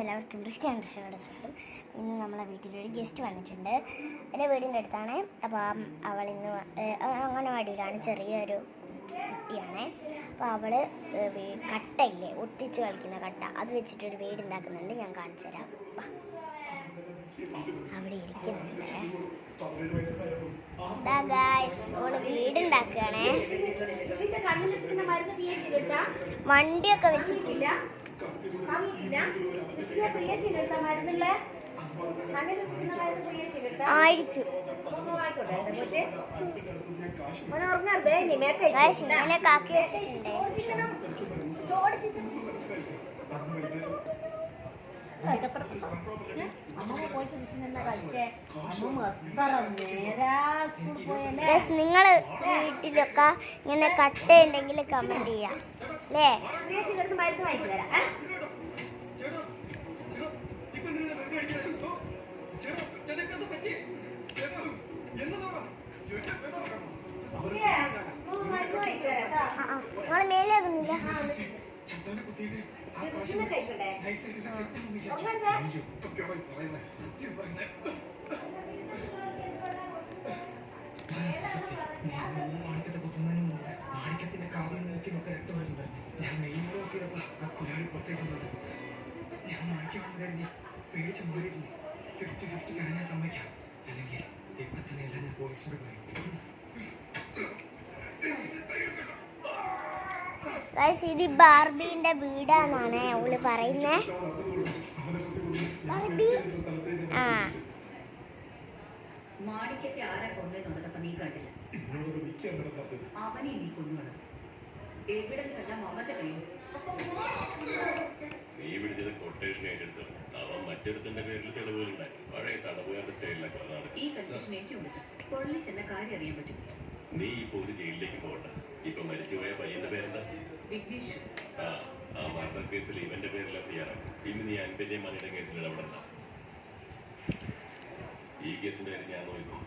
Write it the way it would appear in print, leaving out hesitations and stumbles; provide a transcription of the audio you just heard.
എല്ലാവർക്കും കൃഷ്ണയുടെ സ്വാഗതം. ഇന്ന് നമ്മളെ വീട്ടിലൊരു ഗസ്റ്റ് വന്നിട്ടുണ്ട്. എൻ്റെ വീടിൻ്റെ അടുത്താണ്. അപ്പോൾ അവൾ ഇന്ന് അംഗനവാടിയിലാണ്, ചെറിയൊരു കുട്ടിയാണ്. അപ്പോൾ അവൾ കട്ടയില്ലേ, ഒട്ടിച്ച് കളിക്കുന്ന കട്ട, അത് വെച്ചിട്ടൊരു വീടുണ്ടാക്കുന്നുണ്ട്. ഞാൻ കാണിച്ചു തരാം. അവിടെ ഇരിക്കുന്നുണ്ട്. ഓള് വീടുണ്ടാക്കുകയാണേ. വണ്ടിയൊക്കെ വെച്ചിട്ടില്ല. ആയിരിക്കും. ഇങ്ങനെ കാക്കി വെച്ചിട്ടുണ്ട്. നിങ്ങള് വീട്ടിലൊക്കെ ഇങ്ങനെ കട്ട ഉണ്ടെങ്കിൽ കമന്റ് ചെയ്യാം അല്ലേ? നിങ്ങള് മേലാകുന്നില്ല. മാണിക്കത്തിന്റെ കാതിൽ നോക്കി നോക്കി രക്തം വരുന്നുണ്ട്. ഞാൻ മെയിൻ ഓഫ് ചെയ്തപ്പോ ആ കുരാളി പുറത്തേക്കുന്നത്. ഞാൻ മാണിക്കാണെന്ന് കരുതി പേടിച്ച് മാറിയിട്ടില്ല. 50-50 കിടങ്ങാൻ സമ്മതിക്കാം, അല്ലെങ്കിൽ ഇപ്പൊ തന്നെ എല്ലാം ഞാൻ പോലീസിനോട് പറയും. ഇത് ബാർബിന്റെ വീടാണെന്നാണ് അവള് പറയുന്നേ. ബാർബി മാണിക്കത്തെ ആരാ കൊന്നതെന്നുള്ളതൊക്കെ നീ കണ്ടില്ല. അവനെ നീ കൊന്നുകള. എവിഡൻസ് എല്ലാം അവന്റെ കയ്യിൽ. നീ പിടിച്ചത് കൊട്ടേഷൻ ഏറ്റെടുത്തു. അവൻ മറ്റൊരുത്തിന്റെ പേരിൽ തെളിവുകളുണ്ടാക്കി. പഴയ തടവുകാരുടെ സ്റ്റൈലിലൊക്കെ അതാണ്. ഈ കൺഫ്യൂഷൻ എനിക്കുണ്ട് സർ. പൊള്ളി ചെന്ന കാര്യം അറിയാൻ പറ്റും. നീ ഇപ്പൊ ഒരു ജയിലിലേക്ക് പോകണ്ട. ഇപ്പൊ മരിച്ചുപോയ പയ്യന്റെ പേരെന്താ? വിഘ്നേഷ്. ആ മർഡർ കേസിൽ ഇവന്റെ പേരിൽ എഫ്ഐആറാക്കി. ഇന്ന് നീ 50 മണിയുടെ കേസിൽ ഇടപെടണ്ട. ഈ കേസിന്റെ കാര്യം ഞാൻ നോക്കും.